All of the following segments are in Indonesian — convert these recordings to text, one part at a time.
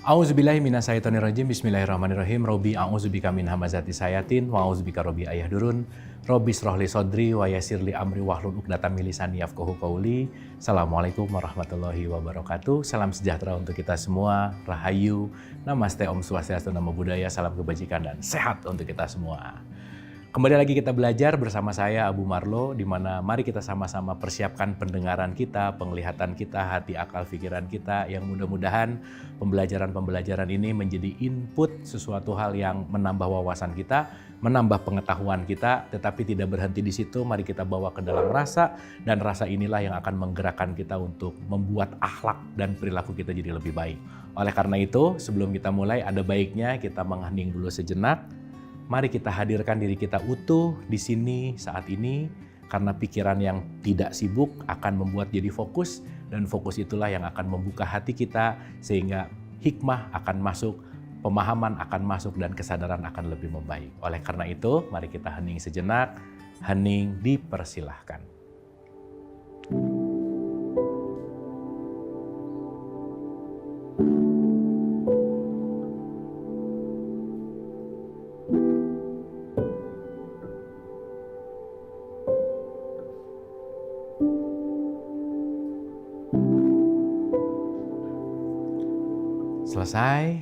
A'udzubillahi minasyaitonirrajim. Bismillahirrahmanirrahim. Robbi a'udzubika min hamazati sayatin wa a'udzubika robbi ayahdurun. Robbi shrahli sodri wa yassirli amri wahlul 'uqdatam min lisani yafqahu qawli. Assalamualaikum warahmatullahi wabarakatuh. Salam sejahtera untuk kita semua. Rahayu. Namaste, Om Swastiastu, Namo Buddhaya, salam kebajikan dan sehat untuk kita semua. Kembali lagi kita belajar bersama saya Abu Marlo, di mana mari kita sama-sama persiapkan pendengaran kita, penglihatan kita, hati, akal, pikiran kita, yang mudah-mudahan pembelajaran-pembelajaran ini menjadi input sesuatu hal yang menambah wawasan kita, menambah pengetahuan kita, tetapi tidak berhenti di situ. Mari kita bawa ke dalam rasa, dan rasa inilah yang akan menggerakkan kita untuk membuat akhlak dan perilaku kita jadi lebih baik. Oleh karena itu, sebelum kita mulai, ada baiknya kita menghening dulu sejenak. Mari kita hadirkan diri kita utuh di sini saat ini, karena pikiran yang tidak sibuk akan membuat jadi fokus, dan fokus itulah yang akan membuka hati kita sehingga hikmah akan masuk, pemahaman akan masuk, dan kesadaran akan lebih membaik. Oleh karena itu, mari kita hening sejenak. Hening dipersilahkan. Selesai.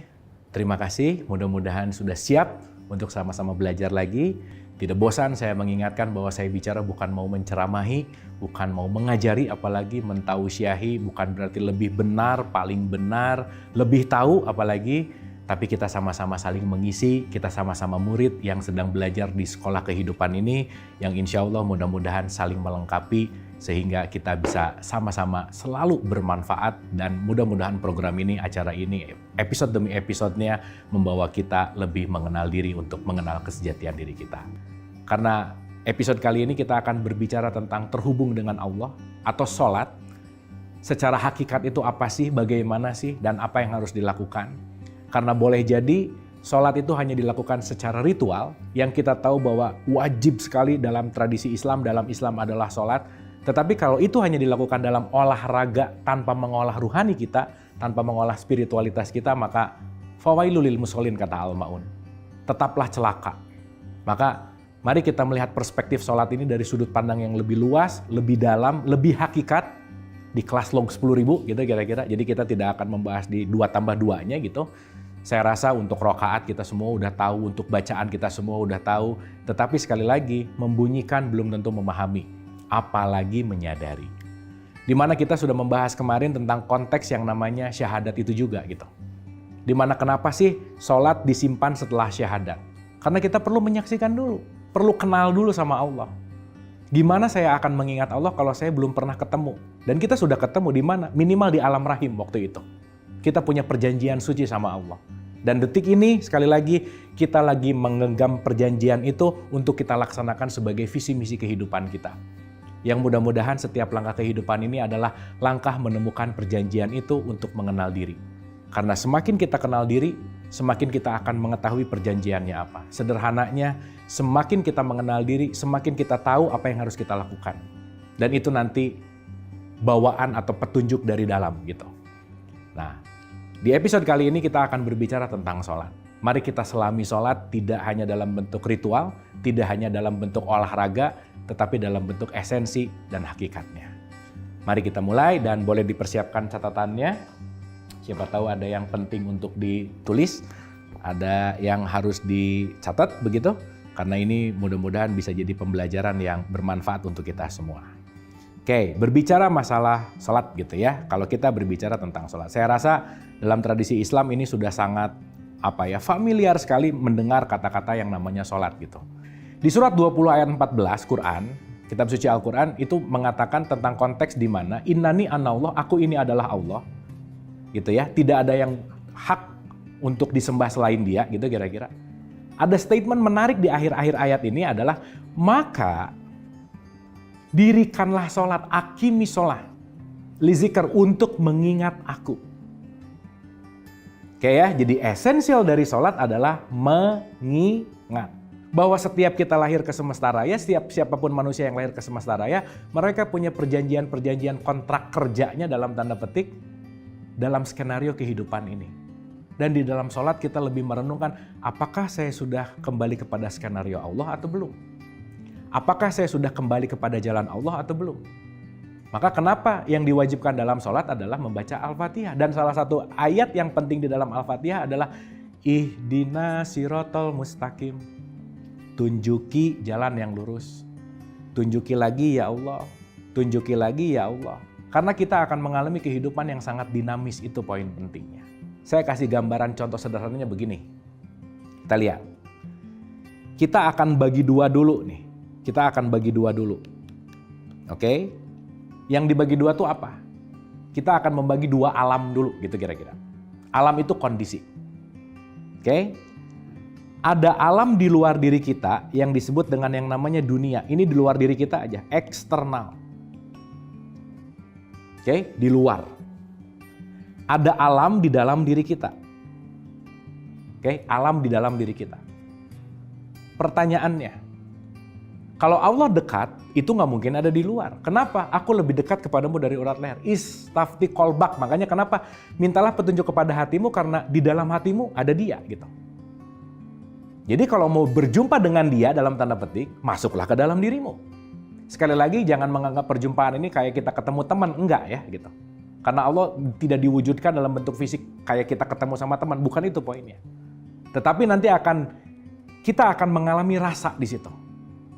Terima kasih. Mudah-mudahan sudah siap untuk sama-sama belajar lagi. Tidak bosan saya mengingatkan bahwa saya bicara bukan mau menceramahi, bukan mau mengajari, apalagi mentausiahi, bukan berarti lebih benar, paling benar, lebih tahu apalagi, tapi kita sama-sama saling mengisi, kita sama-sama murid yang sedang belajar di sekolah kehidupan ini, yang insya Allah mudah-mudahan saling melengkapi, sehingga kita bisa sama-sama selalu bermanfaat, dan mudah-mudahan program ini, acara ini, episode demi episodenya membawa kita lebih mengenal diri untuk mengenal kesejatian diri kita. Karena episode kali ini kita akan berbicara tentang terhubung dengan Allah atau sholat. Secara hakikat itu apa sih, bagaimana sih, dan apa yang harus dilakukan. Karena boleh jadi sholat itu hanya dilakukan secara ritual, yang kita tahu bahwa wajib sekali dalam tradisi Islam, dalam Islam adalah sholat. Tetapi kalau itu hanya dilakukan dalam olahraga tanpa mengolah ruhani kita, tanpa mengolah spiritualitas kita, maka fawailul lil musholin, kata Al-Ma'un. Tetaplah celaka. Maka mari kita melihat perspektif sholat ini dari sudut pandang yang lebih luas, lebih dalam, lebih hakikat, di kelas log 10.000 gitu kira-kira. Jadi kita tidak akan membahas di 2+2-nya gitu. Saya rasa untuk rokaat kita semua udah tahu, untuk bacaan kita semua udah tahu. Tetapi sekali lagi, membunyikan belum tentu memahami, apalagi menyadari. Dimana kita sudah membahas kemarin tentang konteks yang namanya syahadat itu juga gitu. Dimana kenapa sih sholat disimpan setelah syahadat? Karena kita perlu menyaksikan dulu, perlu kenal dulu sama Allah. Gimana saya akan mengingat Allah kalau saya belum pernah ketemu? Dan kita sudah ketemu di mana? Minimal di alam rahim waktu itu. Kita punya perjanjian suci sama Allah. Dan detik ini sekali lagi kita lagi menggenggam perjanjian itu untuk kita laksanakan sebagai visi misi kehidupan kita. Yang mudah-mudahan setiap langkah kehidupan ini adalah langkah menemukan perjanjian itu untuk mengenal diri. Karena semakin kita kenal diri, semakin kita akan mengetahui perjanjiannya apa. Sederhananya, semakin kita mengenal diri, semakin kita tahu apa yang harus kita lakukan. Dan itu nanti bawaan atau petunjuk dari dalam gitu. Nah, di episode kali ini kita akan berbicara tentang sholat. Mari kita selami sholat tidak hanya dalam bentuk ritual, tidak hanya dalam bentuk olahraga, tetapi dalam bentuk esensi dan hakikatnya. Mari kita mulai, dan boleh dipersiapkan catatannya. Siapa tahu ada yang penting untuk ditulis, ada yang harus dicatat begitu, karena ini mudah-mudahan bisa jadi pembelajaran yang bermanfaat untuk kita semua. Oke, berbicara masalah sholat gitu ya. Kalau kita berbicara tentang sholat, saya rasa dalam tradisi Islam ini sudah sangat familiar sekali mendengar kata-kata yang namanya sholat gitu. Di surat 20 ayat 14 Quran, kitab suci Al-Quran itu mengatakan tentang konteks di mana innani anallah, aku ini adalah Allah. Gitu ya, tidak ada yang hak untuk disembah selain Dia gitu kira-kira. Ada statement menarik di akhir-akhir ayat ini adalah maka dirikanlah sholat, akimi sholat, lizikr, untuk mengingat aku. Oke ya, jadi esensial dari sholat adalah mengingat. Bahwa setiap kita lahir ke semesta raya, setiap siapapun manusia yang lahir ke semesta raya, mereka punya perjanjian-perjanjian kontrak kerjanya dalam tanda petik dalam skenario kehidupan ini. Dan di dalam sholat kita lebih merenungkan, apakah saya sudah kembali kepada skenario Allah atau belum? Apakah saya sudah kembali kepada jalan Allah atau belum? Maka kenapa yang diwajibkan dalam sholat adalah membaca Al-Fatihah. Dan salah satu ayat yang penting di dalam Al-Fatihah adalah Ihdinas sirotol mustaqim. Tunjuki jalan yang lurus. Tunjuki lagi ya Allah. Tunjuki lagi ya Allah. Karena kita akan mengalami kehidupan yang sangat dinamis, itu poin pentingnya. Saya kasih gambaran contoh sederhananya begini. Kita lihat. Kita akan bagi dua dulu nih. Kita akan bagi dua dulu. Oke? Yang dibagi dua tuh apa? Kita akan membagi dua alam dulu gitu kira-kira. Alam itu kondisi. Oke? Ada alam di luar diri kita yang disebut dengan yang namanya dunia. Ini di luar diri kita aja, eksternal. Oke? Di luar. Ada alam di dalam diri kita. Oke, alam di dalam diri kita. Pertanyaannya, kalau Allah dekat, itu nggak mungkin ada di luar. Kenapa? Aku lebih dekat kepadamu dari urat leher. Istafti kolbak. Makanya kenapa? Mintalah petunjuk kepada hatimu karena di dalam hatimu ada dia gitu. Jadi kalau mau berjumpa dengan dia dalam tanda petik, masuklah ke dalam dirimu. Sekali lagi jangan menganggap perjumpaan ini kayak kita ketemu teman, enggak ya gitu. Karena Allah tidak diwujudkan dalam bentuk fisik kayak kita ketemu sama teman, bukan itu poinnya. Tetapi nanti kita akan mengalami rasa di situ.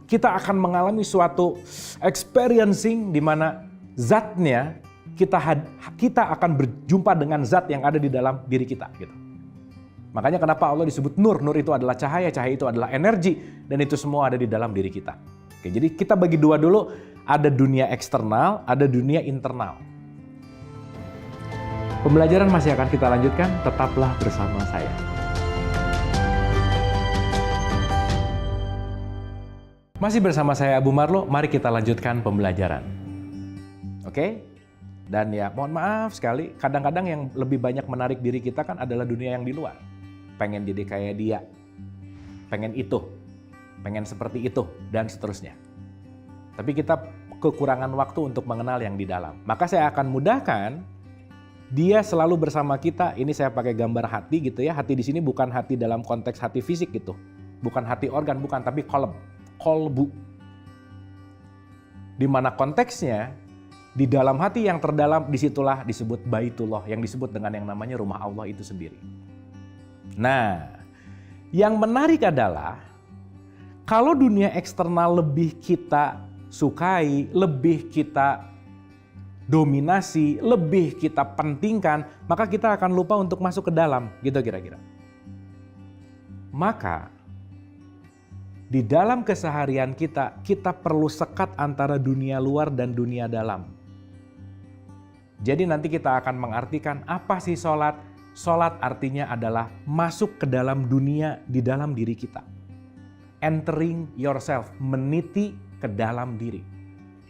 Kita akan mengalami suatu experiencing di mana zatnya kita akan berjumpa dengan zat yang ada di dalam diri kita gitu. Makanya kenapa Allah disebut nur. Nur itu adalah cahaya, cahaya itu adalah energi dan itu semua ada di dalam diri kita. Oke, jadi kita bagi dua dulu, ada dunia eksternal, ada dunia internal. Pembelajaran masih akan kita lanjutkan, tetaplah bersama saya. Masih bersama saya Abu Marlo, mari kita lanjutkan pembelajaran. Oke? Dan ya mohon maaf sekali, kadang-kadang yang lebih banyak menarik diri kita kan adalah dunia yang di luar. Pengen jadi kayak dia, pengen itu, pengen seperti itu, dan seterusnya. Tapi kita kekurangan waktu untuk mengenal yang di dalam. Maka saya akan mudahkan dia selalu bersama kita. Ini saya pakai gambar hati gitu ya. Hati di sini bukan hati dalam konteks hati fisik gitu. Bukan hati organ, bukan, tapi kolbu. Di mana konteksnya di dalam hati yang terdalam, disitulah disebut Baitullah, yang disebut dengan yang namanya rumah Allah itu sendiri. Nah, yang menarik adalah kalau dunia eksternal lebih kita sukai, lebih kita dominasi, lebih kita pentingkan, maka kita akan lupa untuk masuk ke dalam, gitu kira-kira. Maka di dalam keseharian kita perlu sekat antara dunia luar dan dunia dalam. Jadi nanti kita akan mengartikan apa sih sholat? Sholat artinya adalah masuk ke dalam dunia di dalam diri kita. Entering yourself, meniti ke dalam diri.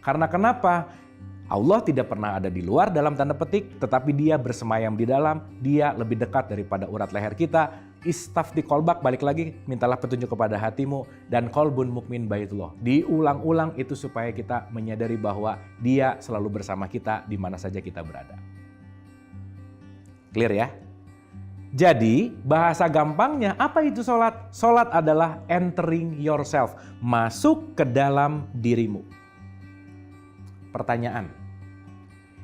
Karena kenapa? Allah tidak pernah ada di luar dalam tanda petik, tetapi dia bersemayam di dalam, dia lebih dekat daripada urat leher kita. Istafti kolbak, balik lagi, mintalah petunjuk kepada hatimu, dan kolbun mukmin baitullah. Diulang-ulang itu supaya kita menyadari bahwa dia selalu bersama kita di mana saja kita berada. Clear ya? Jadi bahasa gampangnya apa itu sholat? Sholat adalah entering yourself, masuk ke dalam dirimu. Pertanyaan,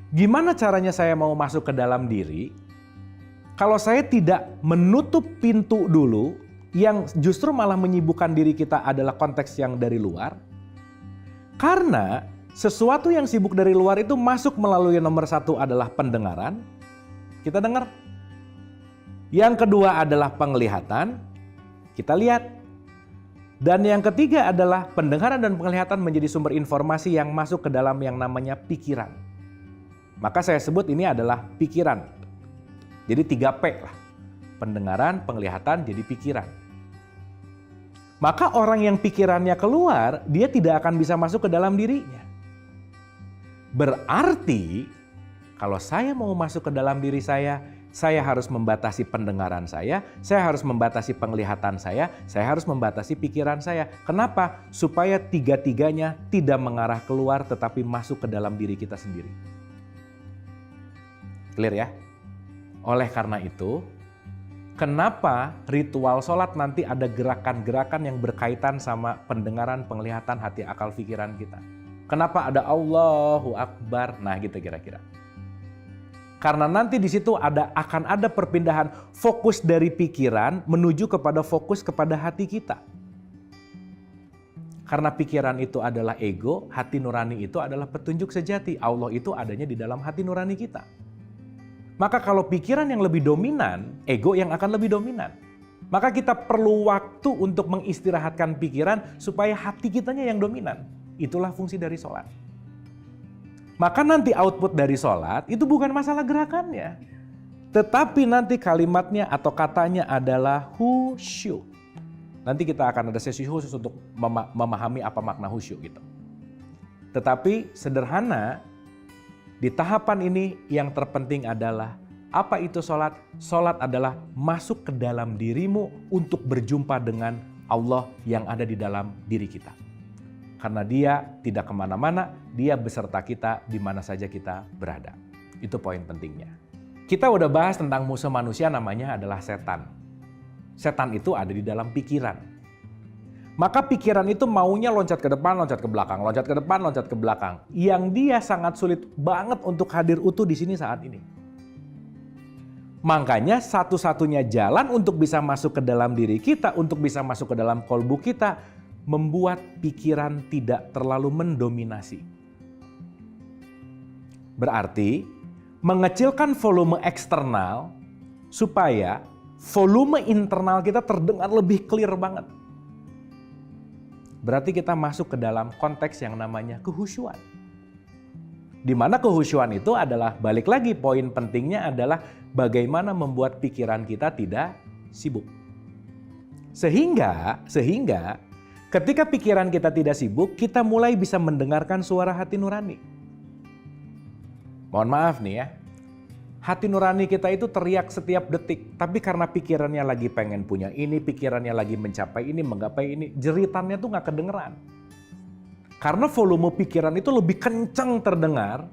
gimana caranya saya mau masuk ke dalam diri kalau saya tidak menutup pintu dulu, yang justru malah menyibukkan diri kita adalah konteks yang dari luar? Karena sesuatu yang sibuk dari luar itu masuk melalui nomor satu adalah pendengaran, kita dengar. Yang kedua adalah penglihatan, kita lihat. Dan yang ketiga adalah pendengaran dan penglihatan menjadi sumber informasi yang masuk ke dalam yang namanya pikiran. Maka saya sebut ini adalah pikiran. Jadi 3P lah. Pendengaran, penglihatan, jadi pikiran. Maka orang yang pikirannya keluar, dia tidak akan bisa masuk ke dalam dirinya. Berarti kalau saya mau masuk ke dalam diri saya harus membatasi pendengaran saya harus membatasi penglihatan saya harus membatasi pikiran saya. Kenapa? Supaya tiga-tiganya tidak mengarah keluar tetapi masuk ke dalam diri kita sendiri. Clear ya? Oleh karena itu, Kenapa ritual sholat nanti ada gerakan-gerakan yang berkaitan sama pendengaran, penglihatan, hati, akal, pikiran kita? Kenapa ada Allahu Akbar? Nah gitu kira-kira. Karena nanti di situ akan ada perpindahan fokus dari pikiran menuju kepada fokus kepada hati kita. Karena pikiran itu adalah ego, hati nurani itu adalah petunjuk sejati. Allah itu adanya di dalam hati nurani kita. Maka kalau pikiran yang lebih dominan, ego yang akan lebih dominan. Maka kita perlu waktu untuk mengistirahatkan pikiran supaya hati kitanya yang dominan. Itulah fungsi dari sholat. Maka nanti output dari sholat itu bukan masalah gerakannya. Tetapi nanti kalimatnya atau katanya adalah khusyuk. Nanti kita akan ada sesi khusus untuk memahami apa makna khusyuk gitu. Tetapi sederhana, di tahapan ini yang terpenting adalah apa itu sholat? Sholat adalah masuk ke dalam dirimu untuk berjumpa dengan Allah yang ada di dalam diri kita. Karena dia tidak kemana-mana, dia beserta kita di mana saja kita berada. Itu poin pentingnya. Kita udah bahas tentang musuh manusia namanya adalah setan. Setan itu ada di dalam pikiran. Maka pikiran itu maunya loncat ke depan, loncat ke belakang, loncat ke depan, loncat ke belakang. Yang dia sangat sulit banget untuk hadir utuh di sini saat ini. Makanya satu-satunya jalan untuk bisa masuk ke dalam diri kita, untuk bisa masuk ke dalam kolbu kita, membuat pikiran tidak terlalu mendominasi. Berarti mengecilkan volume eksternal supaya volume internal kita terdengar lebih clear banget. Berarti kita masuk ke dalam konteks yang namanya kehusyuan. Di mana kehusyuan itu adalah, balik lagi poin pentingnya adalah bagaimana membuat pikiran kita tidak sibuk. Sehingga ketika pikiran kita tidak sibuk, kita mulai bisa mendengarkan suara hati nurani. Mohon maaf nih ya, hati nurani kita itu teriak setiap detik, tapi karena pikirannya lagi pengen punya ini, pikirannya lagi mencapai ini, menggapai ini, jeritannya tuh nggak kedengeran. Karena volume pikiran itu lebih kencang terdengar,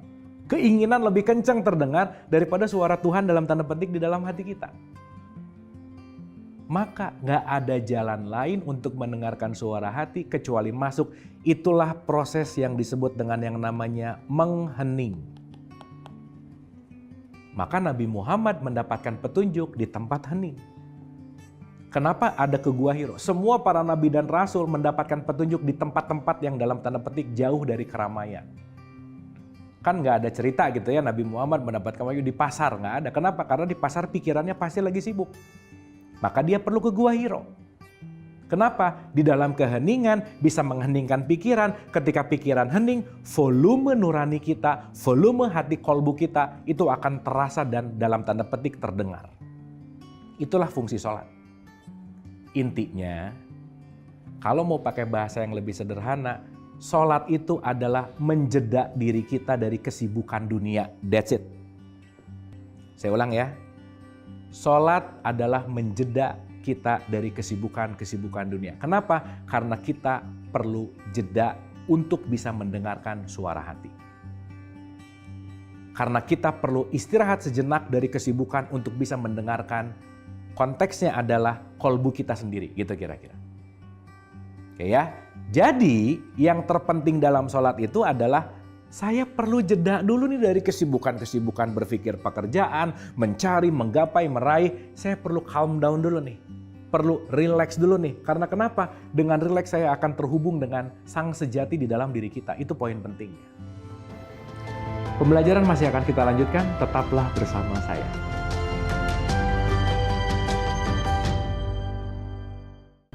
keinginan lebih kencang terdengar daripada suara Tuhan dalam tanda petik di dalam hati kita. Maka nggak ada jalan lain untuk mendengarkan suara hati kecuali masuk. Itulah proses yang disebut dengan yang namanya menghening. Maka Nabi Muhammad mendapatkan petunjuk di tempat hening. Kenapa ada ke Gua Hiro? Semua para nabi dan rasul mendapatkan petunjuk di tempat-tempat yang dalam tanda petik jauh dari keramaian. Kan nggak ada cerita gitu ya Nabi Muhammad mendapatkan wahyu di pasar, nggak ada. Kenapa? Karena di pasar pikirannya pasti lagi sibuk. Maka dia perlu ke Gua Hiro. Kenapa? Di dalam keheningan bisa mengheningkan pikiran. Ketika pikiran hening, volume nurani kita, volume hati kolbu kita itu akan terasa dan dalam tanda petik terdengar. Itulah fungsi sholat. Intinya, kalau mau pakai bahasa yang lebih sederhana, sholat itu adalah menjeda diri kita dari kesibukan dunia. That's it. Saya ulang ya. Sholat adalah menjeda kita dari kesibukan-kesibukan dunia. Kenapa? Karena kita perlu jeda untuk bisa mendengarkan suara hati. Karena kita perlu istirahat sejenak dari kesibukan untuk bisa mendengarkan, konteksnya adalah kolbu kita sendiri, gitu kira-kira. Oke ya. Jadi yang terpenting dalam sholat itu adalah saya perlu jeda dulu nih dari kesibukan-kesibukan berpikir pekerjaan, mencari, menggapai, meraih. Saya perlu calm down dulu nih. Perlu relax dulu nih. Karena kenapa? Dengan relax saya akan terhubung dengan sang sejati di dalam diri kita. Itu poin pentingnya. Pembelajaran masih akan kita lanjutkan. Tetaplah bersama saya.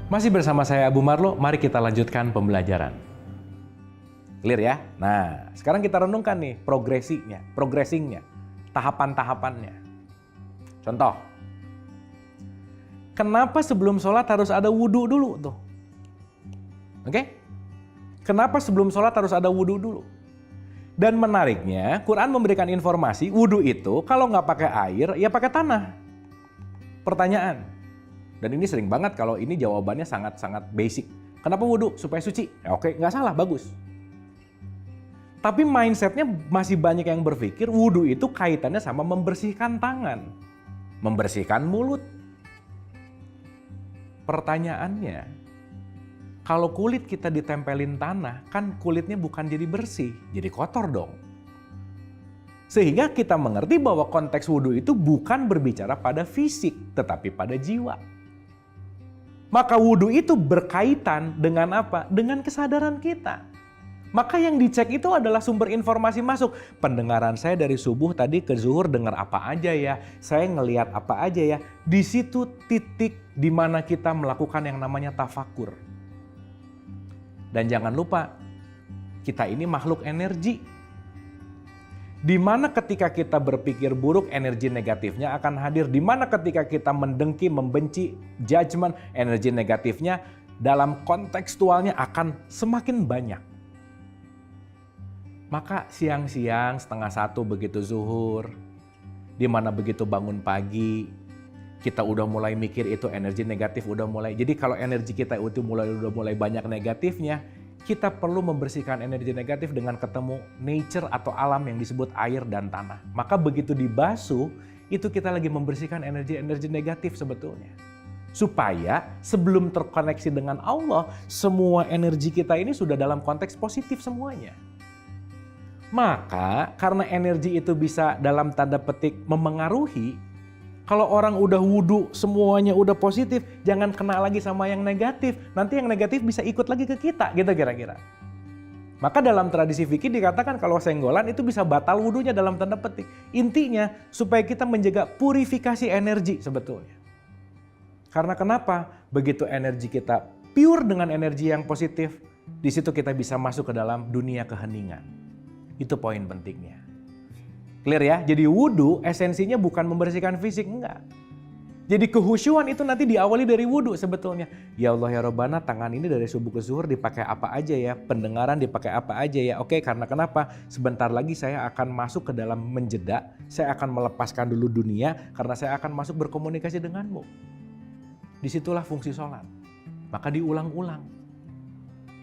Masih bersama saya Abu Marlo. Mari kita lanjutkan pembelajaran. Clear ya? Nah, sekarang kita renungkan nih progressingnya, tahapan-tahapannya. Contoh, kenapa sebelum sholat harus ada wudhu dulu tuh? Oke? Kenapa sebelum sholat harus ada wudhu dulu? Dan menariknya, Quran memberikan informasi wudhu itu kalau nggak pakai air, ya pakai tanah. Pertanyaan. Dan ini sering banget kalau ini jawabannya sangat-sangat basic. Kenapa wudhu? Supaya suci. Ya, oke, nggak salah, bagus. Tapi mindsetnya masih banyak yang berpikir wudhu itu kaitannya sama membersihkan tangan, membersihkan mulut, Pertanyaannya, kalau kulit kita ditempelin tanah, kan kulitnya bukan jadi bersih, jadi kotor dong. Sehingga kita mengerti bahwa konteks wudhu itu bukan berbicara pada fisik, tetapi pada jiwa. Maka wudhu itu berkaitan dengan apa? Dengan kesadaran kita. Maka yang dicek itu adalah sumber informasi masuk. Pendengaran saya dari subuh tadi ke zuhur dengar apa aja ya, saya ngelihat apa aja ya. Di situ titik di mana kita melakukan yang namanya tafakur. Dan jangan lupa, kita ini makhluk energi. Di mana ketika kita berpikir buruk, energi negatifnya akan hadir. Di mana ketika kita mendengki, membenci, judgment, energi negatifnya dalam kontekstualnya akan semakin banyak. Maka siang-siang 12:30 begitu zuhur, di mana begitu bangun pagi, kita udah mulai mikir itu energi negatif udah mulai. Jadi kalau energi kita itu udah mulai banyak negatifnya, kita perlu membersihkan energi negatif dengan ketemu nature atau alam yang disebut air dan tanah. Maka begitu dibasuh, itu kita lagi membersihkan energi-energi negatif sebetulnya. Supaya sebelum terkoneksi dengan Allah, semua energi kita ini sudah dalam konteks positif semuanya. Maka karena energi itu bisa dalam tanda petik memengaruhi, kalau orang udah wudhu semuanya udah positif, jangan kena lagi sama yang negatif. Nanti yang negatif bisa ikut lagi ke kita gitu kira-kira. Maka dalam tradisi fikih dikatakan kalau senggolan itu bisa batal wudhunya dalam tanda petik. Intinya supaya kita menjaga purifikasi energi sebetulnya. Karena kenapa? Begitu energi kita pure dengan energi yang positif, di situ kita bisa masuk ke dalam dunia keheningan. Itu poin pentingnya. Clear ya? Jadi wudhu esensinya bukan membersihkan fisik, enggak. Jadi kehusyuan itu nanti diawali dari wudhu sebetulnya. Ya Allah ya Rabbana, tangan ini dari subuh ke zuhur dipakai apa aja ya, pendengaran dipakai apa aja ya. Oke, karena kenapa? Sebentar lagi saya akan masuk ke dalam menjeda, saya akan melepaskan dulu dunia karena saya akan masuk berkomunikasi denganmu. Disitulah fungsi sholat. Maka diulang-ulang.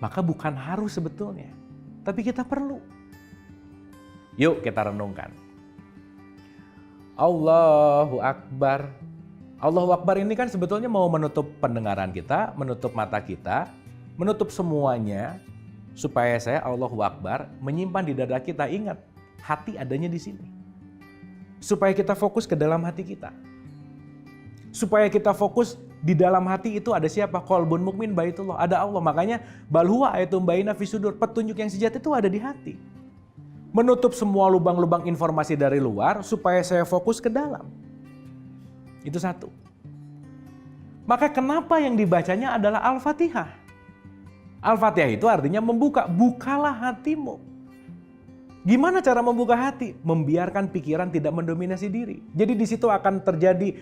Maka bukan harus sebetulnya, tapi kita perlu. Yuk kita renungkan. Allahu Akbar. Allahu Akbar ini kan sebetulnya mau menutup pendengaran kita, menutup mata kita, menutup semuanya supaya saya Allahu Akbar menyimpan di dada kita. Ingat, hati adanya di sini. Supaya kita fokus ke dalam hati kita. Supaya kita fokus di dalam hati itu ada siapa? Qalbun mukmin baitullah, ada Allah. Makanya bal huwa ayatum baina fi sudur, petunjuk yang sejati itu ada di hati. Menutup semua lubang-lubang informasi dari luar supaya saya fokus ke dalam. Itu satu. Maka kenapa yang dibacanya adalah Al-Fatihah? Al-Fatihah itu artinya membuka, bukalah hatimu. Gimana cara membuka hati? Membiarkan pikiran tidak mendominasi diri. Jadi di situ akan terjadi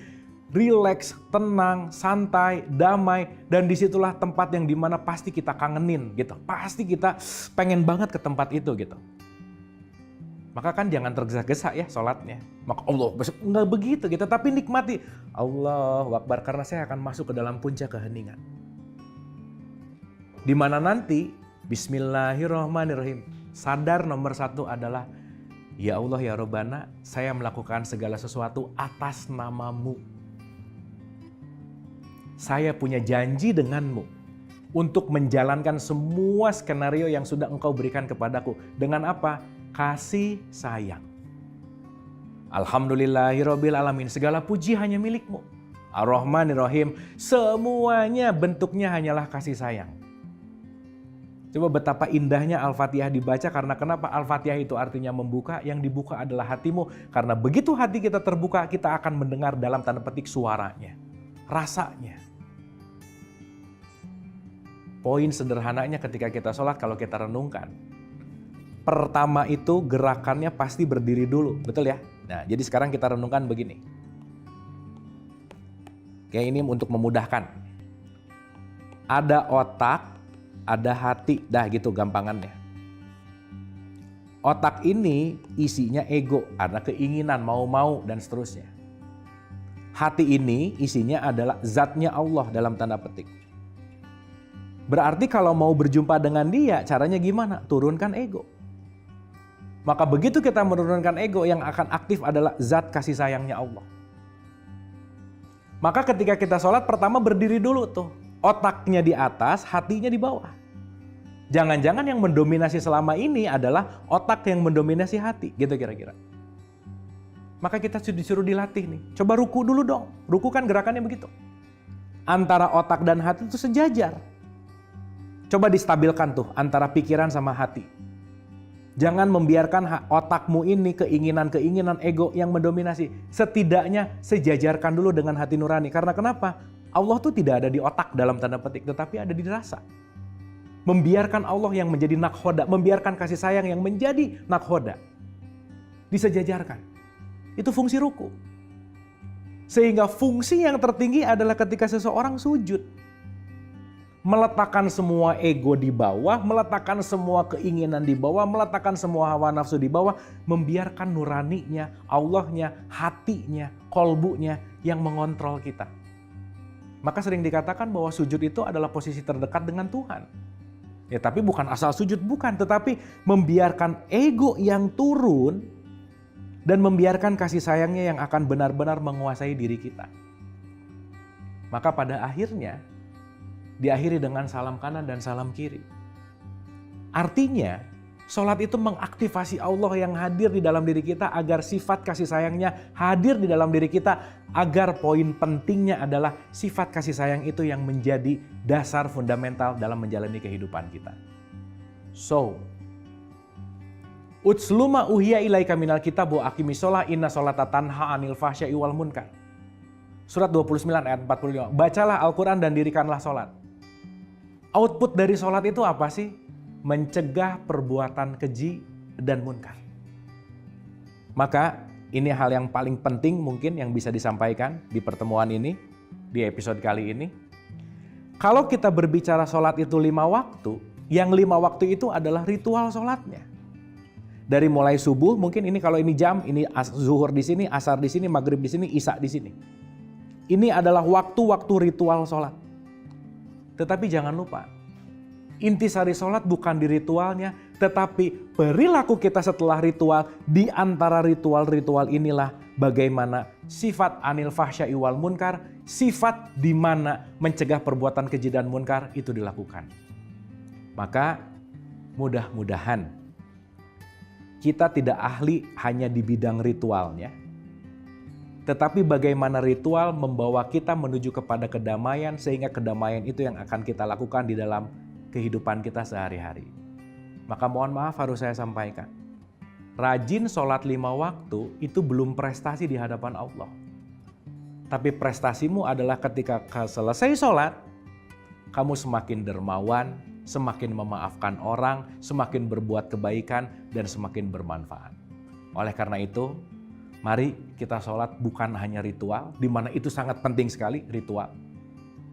rileks, tenang, santai, damai, dan disitulah tempat yang dimana pasti kita kangenin gitu. Pasti kita pengen banget ke tempat itu gitu. Maka kan jangan tergesa-gesa ya sholatnya. Maka Allah nggak begitu gitu, tapi nikmati. Allahu Akbar karena saya akan masuk ke dalam puncak keheningan. Di mana nanti Bismillahirrahmanirrahim. Sadar nomor satu adalah ya Allah ya Rabbana, saya melakukan segala sesuatu atas namamu. Saya punya janji denganmu untuk menjalankan semua skenario yang sudah engkau berikan kepadaku. Dengan apa? Kasih sayang. Alhamdulillahirabbil alamin, segala puji hanya milikmu. Ar-Rahmanir-Rahim, semuanya bentuknya hanyalah kasih sayang. Coba betapa indahnya Al-Fatihah dibaca, karena kenapa? Al-Fatihah itu artinya membuka, yang dibuka adalah hatimu. Karena begitu hati kita terbuka, kita akan mendengar dalam tanda petik suaranya, rasanya. Poin sederhananya ketika kita sholat, kalau kita renungkan, pertama itu gerakannya pasti berdiri dulu, betul ya? Nah, jadi sekarang kita renungkan begini. Kayak ini untuk memudahkan. Ada otak, ada hati, dah gitu gampangannya. Otak ini isinya ego, ada keinginan, mau-mau dan seterusnya. Hati ini isinya adalah zatnya Allah dalam tanda petik. Berarti kalau mau berjumpa dengan dia, caranya gimana? Turunkan ego. Maka begitu kita menurunkan ego, yang akan aktif adalah zat kasih sayangnya Allah. Maka ketika kita sholat, pertama berdiri dulu tuh. Otaknya di atas, hatinya di bawah. Jangan-jangan yang mendominasi selama ini adalah otak yang mendominasi hati, gitu kira-kira. Maka kita disuruh dilatih nih. Coba ruku dulu dong. Ruku kan gerakannya begitu. Antara otak dan hati itu sejajar. Coba distabilkan tuh antara pikiran sama hati. Jangan membiarkan otakmu ini keinginan-keinginan ego yang mendominasi. Setidaknya sejajarkan dulu dengan hati nurani. Karena kenapa? Allah tuh tidak ada di otak dalam tanda petik, tetapi ada di rasa. Membiarkan Allah yang menjadi nakhoda, membiarkan kasih sayang yang menjadi nakhoda. Disejajarkan. Itu fungsi ruku. Sehingga fungsi yang tertinggi adalah ketika seseorang sujud. Meletakkan semua ego di bawah, meletakkan semua keinginan di bawah, meletakkan semua hawa nafsu di bawah, membiarkan nuraninya, Allahnya, hatinya, kolbunya yang mengontrol kita. Maka sering dikatakan bahwa sujud itu adalah posisi terdekat dengan Tuhan. Ya, tapi bukan asal sujud, bukan, tetapi membiarkan ego yang turun dan membiarkan kasih sayangnya yang akan benar-benar menguasai diri kita. Maka pada akhirnya diakhiri dengan salam kanan dan salam kiri. Artinya, sholat itu mengaktifasi Allah yang hadir di dalam diri kita agar sifat kasih sayangnya hadir di dalam diri kita, agar poin pentingnya adalah sifat kasih sayang itu yang menjadi dasar fundamental dalam menjalani kehidupan kita. So, Utsluma uhiya ilaika minal kitab wa aqimi sholah inna sholata tanha anil fahsya'i wal munkar. Surat 29 ayat 45. Bacalah Al-Quran dan dirikanlah sholat. Output dari sholat itu apa sih? Mencegah perbuatan keji dan munkar. Maka ini hal yang paling penting mungkin yang bisa disampaikan di pertemuan ini, di episode kali ini. Kalau kita berbicara sholat itu 5 waktu, yang 5 waktu itu adalah ritual sholatnya. Dari mulai subuh, mungkin ini kalau ini jam, ini zuhur di sini, asar di sini, maghrib di sini, isya di sini. Ini adalah waktu-waktu ritual sholat. Tetapi jangan lupa, intisari sholat bukan di ritualnya, tetapi perilaku kita setelah ritual. Di antara ritual-ritual inilah bagaimana sifat anil fahsya'i wal munkar, sifat di mana mencegah perbuatan keji dan munkar itu dilakukan. Maka mudah-mudahan kita tidak ahli hanya di bidang ritualnya, tetapi bagaimana ritual membawa kita menuju kepada kedamaian, sehingga kedamaian itu yang akan kita lakukan di dalam kehidupan kita sehari-hari. Maka mohon maaf harus saya sampaikan, rajin sholat 5 waktu itu belum prestasi di hadapan Allah. Tapi prestasimu adalah ketika selesai sholat, kamu semakin dermawan, semakin memaafkan orang, semakin berbuat kebaikan, dan semakin bermanfaat. Oleh karena itu, mari kita sholat bukan hanya ritual, di mana itu sangat penting sekali ritual.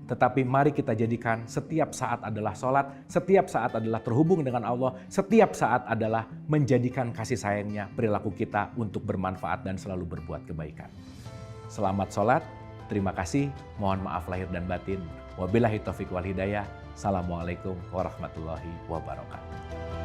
Tetapi mari kita jadikan setiap saat adalah sholat, setiap saat adalah terhubung dengan Allah, setiap saat adalah menjadikan kasih sayangnya perilaku kita untuk bermanfaat dan selalu berbuat kebaikan. Selamat sholat, terima kasih, mohon maaf lahir dan batin. Wabillahi taufiq wal hidayah. Assalamualaikum warahmatullahi wabarakatuh.